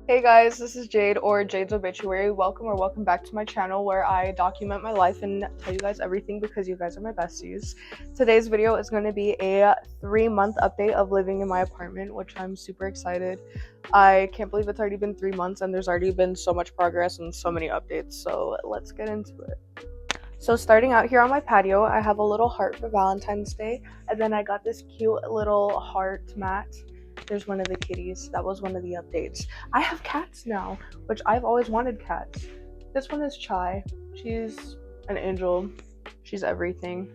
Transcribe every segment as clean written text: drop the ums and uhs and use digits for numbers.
Hey guys, this is Jade or Jade's Obituary. Welcome back to my channel where I document my life and tell you guys everything because you guys are my besties. Today's video is going to be a 3-month update of living in my apartment, which I'm super excited. I can't believe it's already been 3 months and there's already been so much progress and so many updates, so let's get into it. So starting out here on my patio, I have a little heart for Valentine's Day, and then I got this cute little heart mat. There's one of the kitties. That was one of the updates. I have cats now, which I've always wanted cats. This one is Chai. She's an angel. She's everything.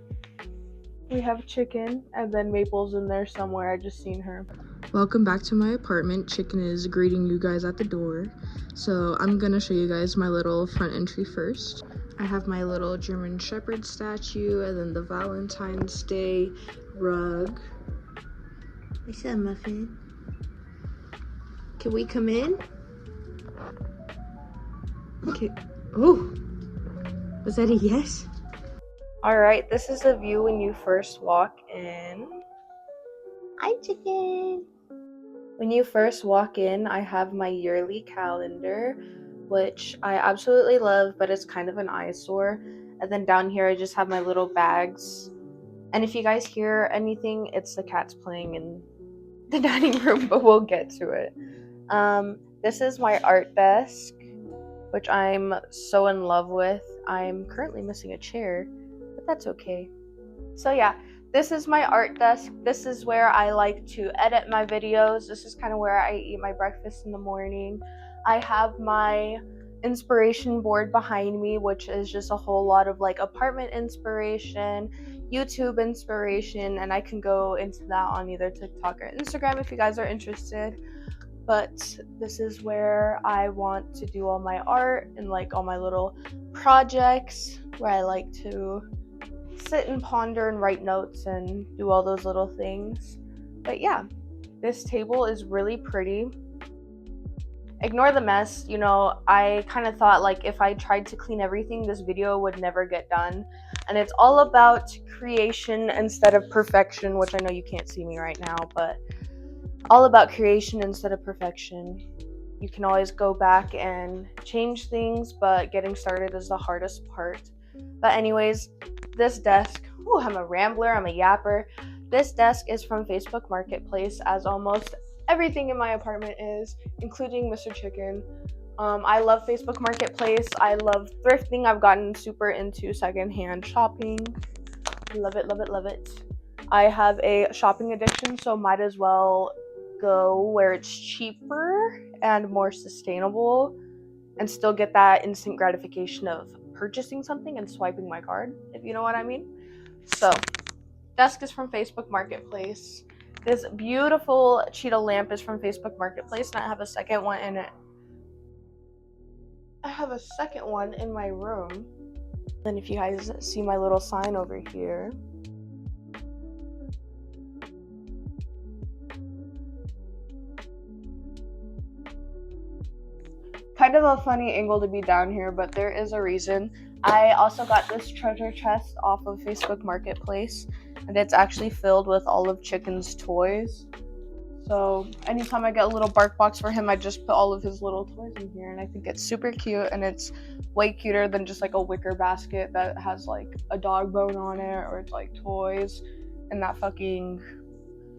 We have Chicken, and then Maple's in there somewhere. I just seen her. Welcome back to my apartment. Chicken is greeting you guys at the door. So I'm gonna show you guys my little front entry first. I have my little German Shepherd statue and then the Valentine's Day rug. What's up, Muffin? Can we come in? Okay. Oh, was that a yes? Alright, this is the view when you first walk in. Hi, Chicken. When you first walk in, I have my yearly calendar, which I absolutely love, but it's kind of an eyesore. And then down here, I just have my little bags. And if you guys hear anything, it's the cats playing in the dining room, but we'll get to it. This is my art desk, which I'm so in love with. I'm currently missing a chair, but that's okay. So yeah, this is my art desk. This is where I like to edit my videos. This is kind of where I eat my breakfast in the morning. I have my inspiration board behind me, which is just a whole lot of like apartment inspiration, YouTube inspiration, and I can go into that on either TikTok or Instagram if you guys are interested. But this is where I want to do all my art and like all my little projects where I like to sit and ponder and write notes and do all those little things. But yeah, this table is really pretty. Ignore the mess. I kind of thought like if I tried to clean everything, this video would never get done. And it's all about creation instead of perfection, which I know you can't see me right now, but all about creation instead of perfection. You can always go back and change things, but getting started is the hardest part. But anyways, this desk, I'm a rambler, I'm a yapper. This desk is from Facebook Marketplace, as almost everything in my apartment is, including Mr. Chicken. I love Facebook Marketplace. I love thrifting. I've gotten super into secondhand shopping. Love it, love it, love it. I have a shopping addiction, so might as well go where it's cheaper and more sustainable and still get that instant gratification of purchasing something and swiping my card, if you know what I mean. So, desk is from Facebook Marketplace. This beautiful cheetah lamp is from Facebook Marketplace, and I have a second one in it. I have a second one in my room. Then if you guys see my little sign over here, kind of a funny angle to be down here, but there is a reason. I also got this treasure chest off of Facebook Marketplace, and it's actually filled with all of Chicken's toys. So anytime I get a little bark box for him, I just put all of his little toys in here, and I think it's super cute, and it's way cuter than just like a wicker basket that has like a dog bone on it, or it's like toys and that fucking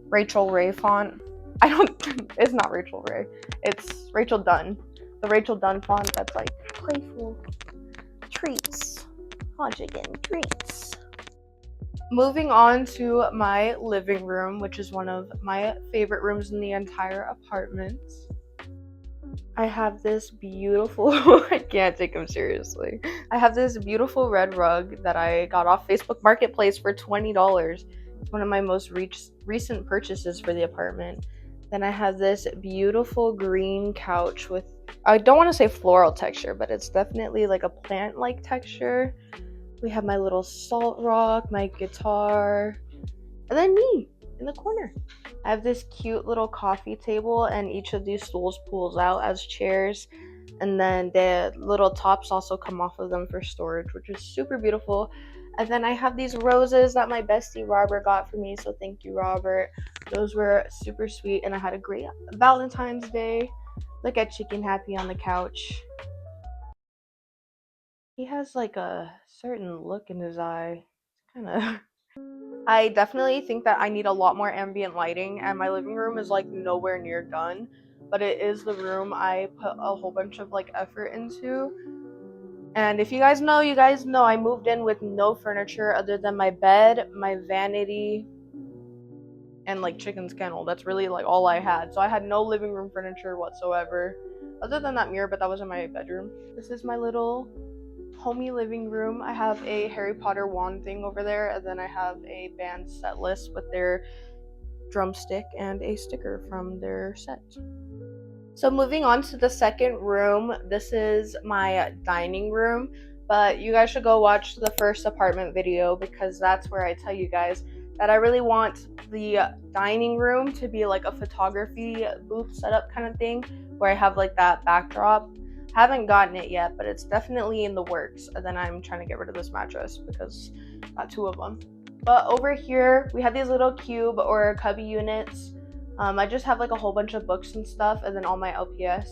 Rachel Ray font. It's not Rachel Ray, it's Rachel Dunn. The Rachel Dunn font that's like playful treats. Chicken treats. Moving on to my living room, which is one of my favorite rooms in the entire apartment. I have this beautiful, I can't take him seriously. I have this beautiful red rug that I got off Facebook Marketplace for $20. It's one of my most recent purchases for the apartment. Then I have this beautiful green couch with, I don't want to say floral texture, but it's definitely like a plant-like texture. We have my little salt rock, my guitar, and then me in the corner. I have this cute little coffee table, and each of these stools pulls out as chairs. And then the little tops also come off of them for storage, which is super beautiful. And then I have these roses that my bestie Robert got for me, so thank you, Robert. Those were super sweet, and I had a great Valentine's Day. Look at Chicken Happy on the couch. He has like a certain look in his eye. Kind of. I definitely think that I need a lot more ambient lighting, and my living room is like nowhere near done, but it is the room I put a whole bunch of like effort into. And if you guys know, I moved in with no furniture other than my bed, my vanity, and like Chicken's kennel. That's really like all I had. So I had no living room furniture whatsoever, other than that mirror, but that was in my bedroom. This is my little homey living room. I have a Harry Potter wand thing over there, and then I have a band set list with their drumstick and a sticker from their set. So moving on to the second room, this is my dining room, but you guys should go watch the first apartment video because that's where I tell you guys that I really want the dining room to be like a photography booth setup kind of thing where I have like that backdrop. Haven't gotten it yet, but it's definitely in the works. And then I'm trying to get rid of this mattress because I got two of them. But over here, we have these little cube or cubby units. I just have like a whole bunch of books and stuff, and then all my LPS.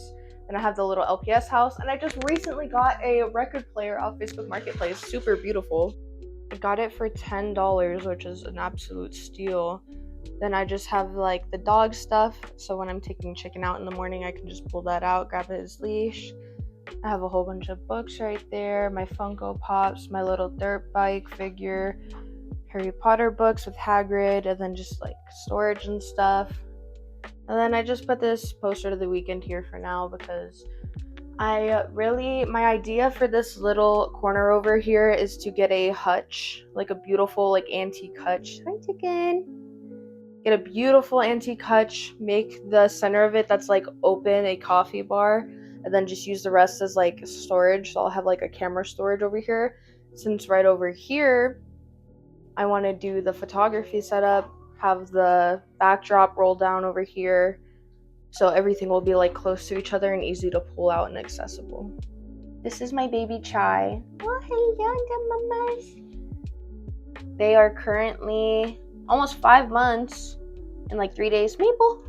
And I have the little LPS house. And I just recently got a record player off Facebook Marketplace. Super beautiful. I got it for $10, which is an absolute steal. Then I just have like the dog stuff. So when I'm taking Chicken out in the morning, I can just pull that out, grab his leash. I have a whole bunch of books right there. My Funko Pops, my little dirt bike figure, Harry Potter books with Hagrid, and then just like storage and stuff. And then I just put this poster of the weekend here for now because my idea for this little corner over here is to get a hutch, like a beautiful like antique hutch. Hi, Chicken. Get a beautiful antique hutch, make the center of it that's like open a coffee bar, and then just use the rest as like storage. So I'll have like a camera storage over here. Since right over here, I want to do the photography setup, have the backdrop roll down over here, so everything will be like close to each other and easy to pull out and accessible. This is my baby Chai. Oh, hello, the mamas. They are currently almost 5 months in like 3 days. Maple.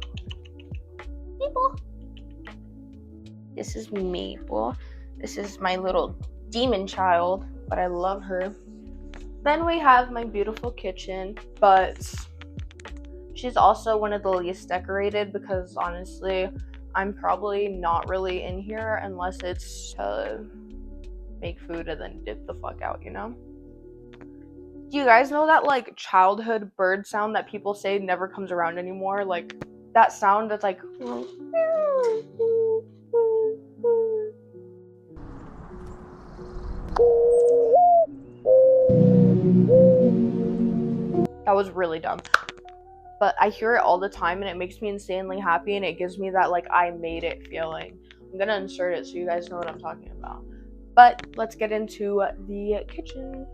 This is Maple. This is my little demon child, but I love her. Then we have my beautiful kitchen, but she's also one of the least decorated because honestly, I'm probably not really in here unless it's to make food and then dip the fuck out, you know? Do you guys know that like childhood bird sound that people say never comes around anymore? Like that sound that's like that was really dumb. But I hear it all the time and it makes me insanely happy and it gives me that like I made it feeling. I'm gonna insert it so you guys know what I'm talking about. But let's get into the kitchen.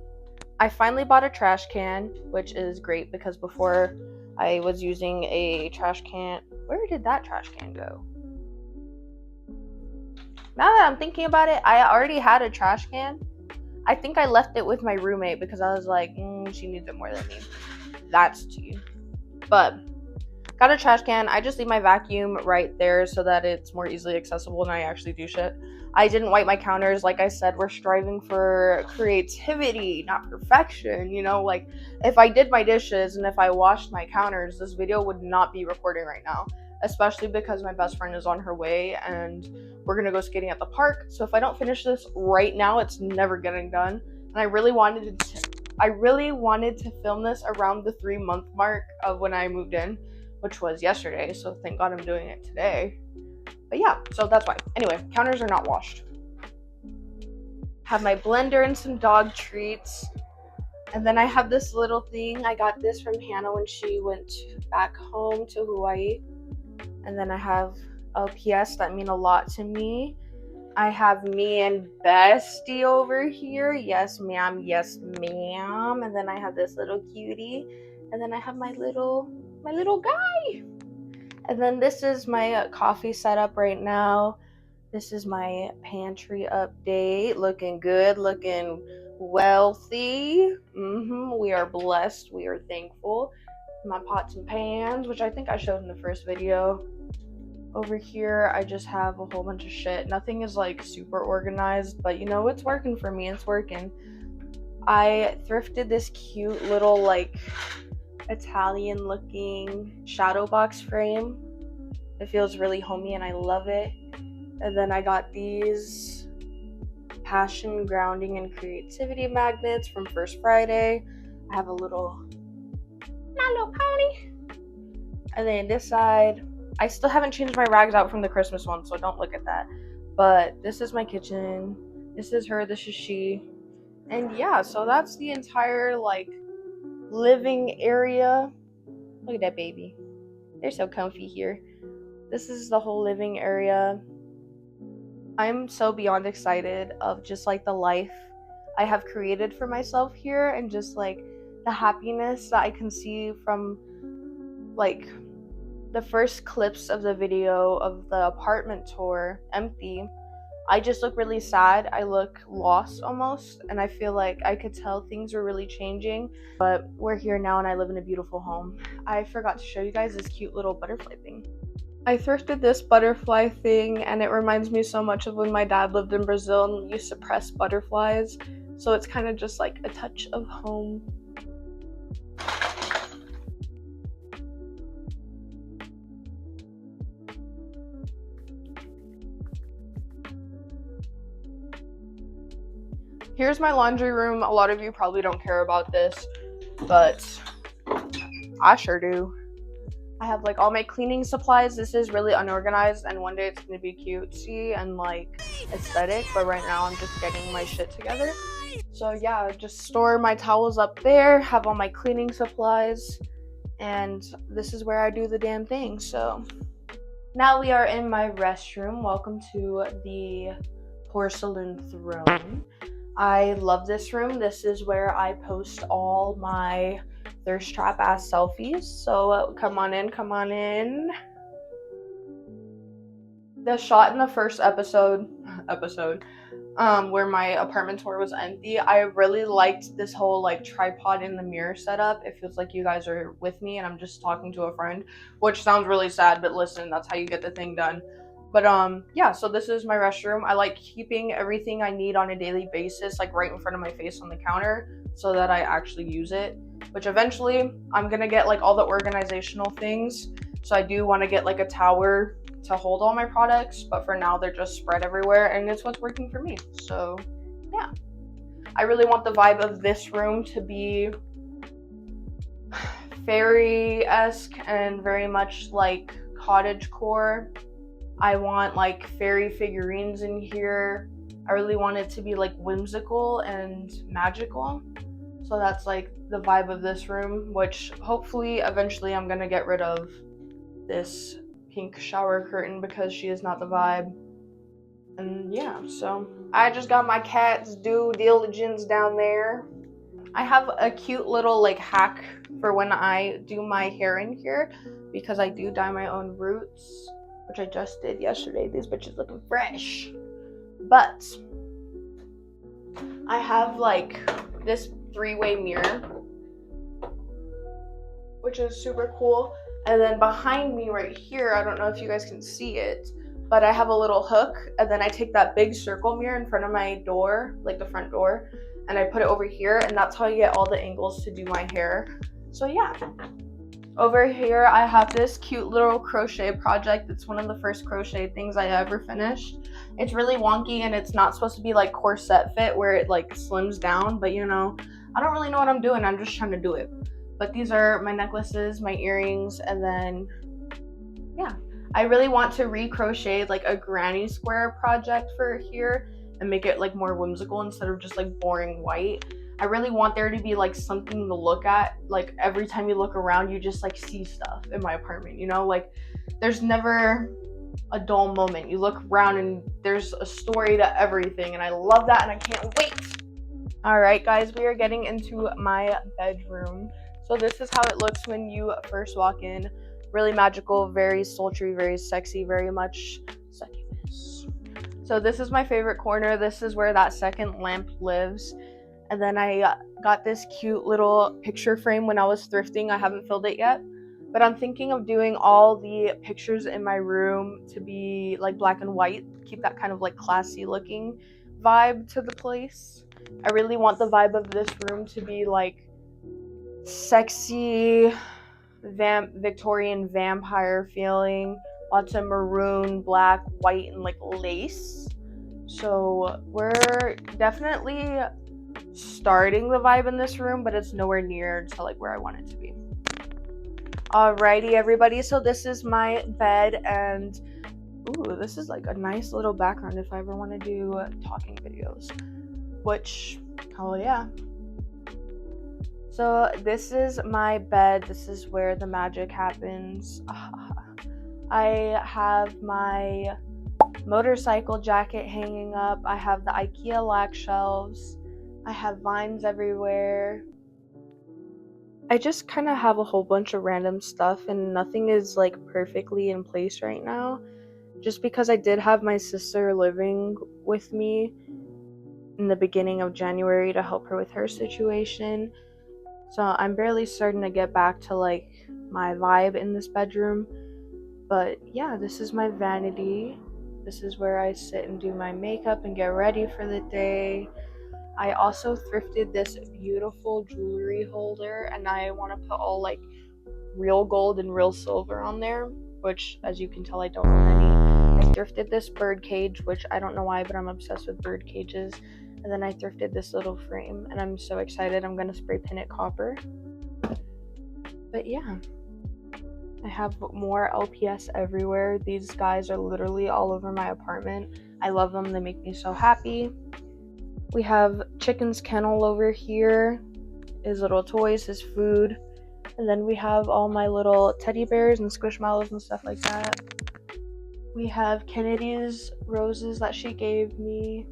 I finally bought a trash can, which is great because before I was using a trash can. Where did that trash can go? Now that I'm thinking about it, I already had a trash can. I think I left it with my roommate because I was like, she needs it more than me. That's tea. But got a trash can. I just leave my vacuum right there so that it's more easily accessible and I actually do shit. I didn't wipe my counters. Like I said, we're striving for creativity, not perfection. You know, like if I did my dishes and if I washed my counters, this video would not be recording right now. Especially because my best friend is on her way and we're gonna go skating at the park. So if I don't finish this right now, it's never getting done. And I really wanted to film this around the 3-month mark of when I moved in, which was yesterday. So thank God I'm doing it today. But yeah, so that's why. Anyway, counters are not washed. Have my blender and some dog treats. And then I have this little thing. I got this from Hannah when she went back home to Hawaii. And then I have LPS that mean a lot to me. I have me and Bestie over here. Yes, ma'am. Yes, ma'am. And then I have this little cutie. And then I have my little guy. And then this is my coffee setup right now. This is my pantry update. Looking good, looking wealthy. We are blessed. We are thankful. My pots and pans, which I think I showed in the first video. Over here, I just have a whole bunch of shit. Nothing is like super organized, but you know, it's working for me. It's working. I thrifted this cute little like Italian looking shadow box frame. It feels really homey and I love it. And then I got these passion, grounding, and creativity magnets from First Friday. I have a little, my little pony. And then this side, I still haven't changed my rags out from the Christmas one, so don't look at that. But this is my kitchen. This is her, this is she. And yeah, so that's the entire like living area. Look at that baby. They're so comfy here. This is the whole living area. I'm so beyond excited of just like the life I have created for myself here and just like the happiness that I can see from like the first clips of the video of the apartment tour empty. I just look really sad. I look lost almost, and I feel like I could tell things were really changing, but we're here now and I live in a beautiful home. I forgot to show you guys this cute little butterfly thing. I thrifted this butterfly thing and it reminds me so much of when my dad lived in Brazil and used to press butterflies. So it's kind of just like a touch of home. Here's my laundry room. A lot of you probably don't care about this, but I sure do. I have like all my cleaning supplies. This is really unorganized and one day it's gonna be cutesy and like aesthetic, but right now I'm just getting my shit together. So yeah, just store my towels up there, have all my cleaning supplies, and this is where I do the damn thing. So now we are in my restroom. Welcome to the porcelain throne. I love this room. This is where I post all my thirst trap ass selfies. So come on in, come on in. The shot in the first episode, where my apartment tour was empty, I really liked this whole like tripod in the mirror setup. It feels like you guys are with me and I'm just talking to a friend, which sounds really sad, but listen, that's how you get the thing done. But yeah, so this is my restroom. I like keeping everything I need on a daily basis like right in front of my face on the counter so that I actually use it, which eventually I'm gonna get like all the organizational things. So I do want to get like a tower to hold all my products, but for now they're just spread everywhere and it's what's working for me. So yeah, I really want the vibe of this room to be fairy-esque and very much like cottagecore. I want like fairy figurines in here. I really want it to be like whimsical and magical. So that's like the vibe of this room, which hopefully eventually I'm gonna get rid of this pink shower curtain because she is not the vibe. And yeah, so I just got my cat's due diligence down there. I have a cute little like hack for when I do my hair in here because I do dye my own roots, which I just did yesterday. These bitches looking fresh. But I have like this 3-way mirror, which is super cool. And then behind me right here, I don't know if you guys can see it, but I have a little hook, and then I take that big circle mirror in front of my door, like the front door, and I put it over here, and that's how I get all the angles to do my hair. So yeah. Over here, I have this cute little crochet project. It's one of the first crochet things I ever finished. It's really wonky, and it's not supposed to be like corset fit where it like slims down, but you know, I don't really know what I'm doing. I'm just trying to do it. But these are my necklaces, my earrings, and then yeah, I really want to recrochet like a granny square project for here and make it like more whimsical instead of just like boring white. I really want there to be like something to look at. Like every time you look around, you just like see stuff in my apartment, you know? Like there's never a dull moment. You look around and there's a story to everything, and I love that and I can't wait. All right, guys, we are getting into my bedroom. So this is how it looks when you first walk in. Really magical, very sultry, very sexy, very much succubus. So this is my favorite corner. This is where that second lamp lives. And then I got this cute little picture frame when I was thrifting. I haven't filled it yet, but I'm thinking of doing all the pictures in my room to be like black and white, keep that kind of like classy looking vibe to the place. I really want the vibe of this room to be like sexy Victorian vampire feeling, lots of maroon, black, white, and like lace. So we're definitely starting the vibe in this room, but it's nowhere near to like where I want it to be. Alrighty, everybody. So this is my bed, and ooh, this is like a nice little background if I ever want to do talking videos. Which, oh yeah. So this is my bed. This is where the magic happens. I have my motorcycle jacket hanging up. I have the IKEA lac shelves. I have vines everywhere. I just kind of have a whole bunch of random stuff, and nothing is like perfectly in place right now. Just because I did have my sister living with me in the beginning of January to help her with her situation. So I'm barely starting to get back to like my vibe in this bedroom. But yeah, this is my vanity. This is where I sit and do my makeup and get ready for the day. I also thrifted this beautiful jewelry holder, and I want to put all like real gold and real silver on there, which as you can tell I don't own any. I thrifted this bird cage, which I don't know why, but I'm obsessed with bird cages. And then I thrifted this little frame, and I'm so excited. I'm going to spray paint it copper. But yeah, I have more LPS everywhere. These guys are literally all over my apartment. I love them. They make me so happy. We have Chicken's kennel over here, his little toys, his food. And then we have all my little teddy bears and squishmallows and stuff like that. We have Kennedy's roses that she gave me.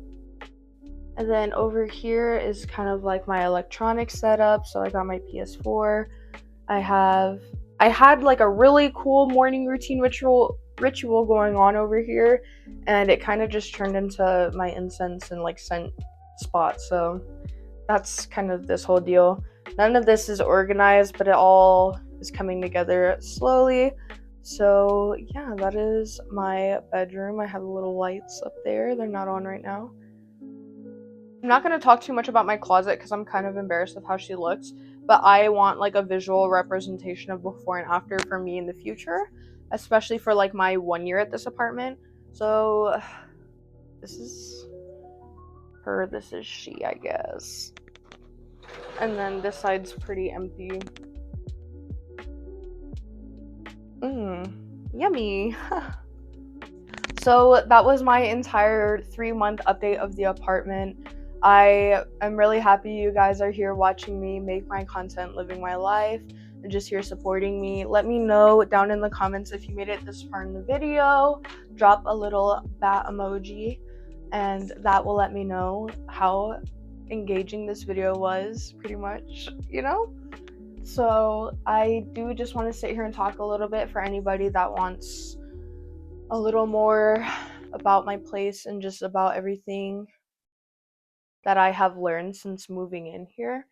And then over here is kind of like my electronic setup. So I got my PS4. I had like a really cool morning routine ritual going on over here, and it kind of just turned into my incense and like scent spot. So that's kind of this whole deal. None of this is organized, but it all is coming together slowly. So yeah, that is my bedroom. I have the little lights up there. They're not on right now. I'm not going to talk too much about my closet because I'm kind of embarrassed of how she looks, but I want like a visual representation of before and after for me in the future, especially for like my 1 year at this apartment. So this is her, this is she, I guess. And then this side's pretty empty. Yummy. So that was my entire 3-month update of the apartment. I am really happy you guys are here watching me make my content, living my life, and just here supporting me. Let me know down in the comments if you made it this far in the video. Drop a little bat emoji, and that will let me know how engaging this video was, pretty much, you know? So I do just want to sit here and talk a little bit for anybody that wants a little more about my place and just about everything that I have learned since moving in here,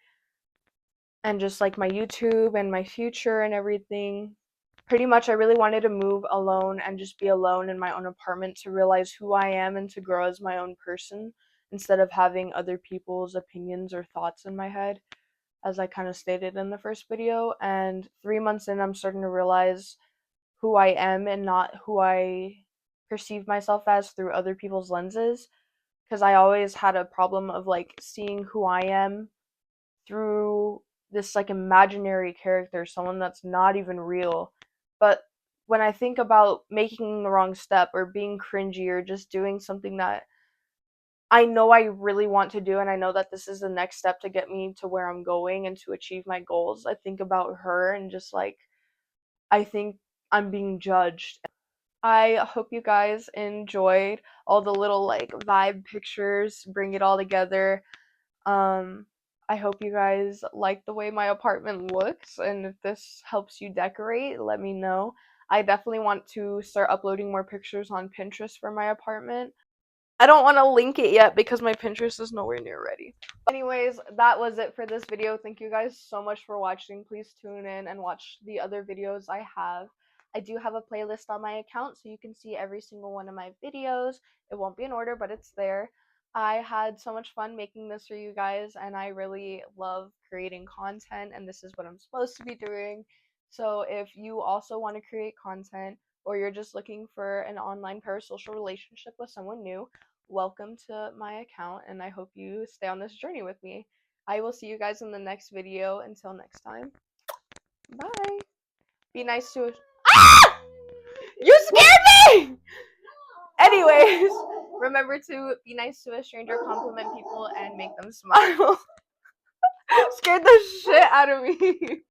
and just like my YouTube and my future and everything. Pretty much I really wanted to move alone and just be alone in my own apartment to realize who I am and to grow as my own person instead of having other people's opinions or thoughts in my head, as I kind of stated in the first video. And 3 months in, I'm starting to realize who I am and not who I perceive myself as through other people's lenses, because I always had a problem of like seeing who I am through this like imaginary character, someone that's not even real. But when I think about making the wrong step or being cringy or just doing something that I know I really want to do, and I know that this is the next step to get me to where I'm going and to achieve my goals, I think about her and just like, I think I'm being judged. I hope you guys enjoyed all the little like vibe pictures, bring it all together. I hope you guys like the way my apartment looks, and if this helps you decorate, let me know. I definitely want to start uploading more pictures on Pinterest for my apartment. I don't want to link it yet because my Pinterest is nowhere near ready. Anyways, that was it for this video. Thank you guys so much for watching. Please tune in and watch the other videos I have. I do have a playlist on my account, so you can see every single one of my videos. It won't be in order, but it's there. I had so much fun making this for you guys, and I really love creating content, and this is what I'm supposed to be doing. So if you also want to create content, or you're just looking for an online parasocial relationship with someone new, welcome to my account, and I hope you stay on this journey with me. I will see you guys in the next video. Until next time, bye. Be nice to. Ah! You scared me! Anyways, remember to be nice to a stranger, compliment people, and make them smile. Scared the shit out of me.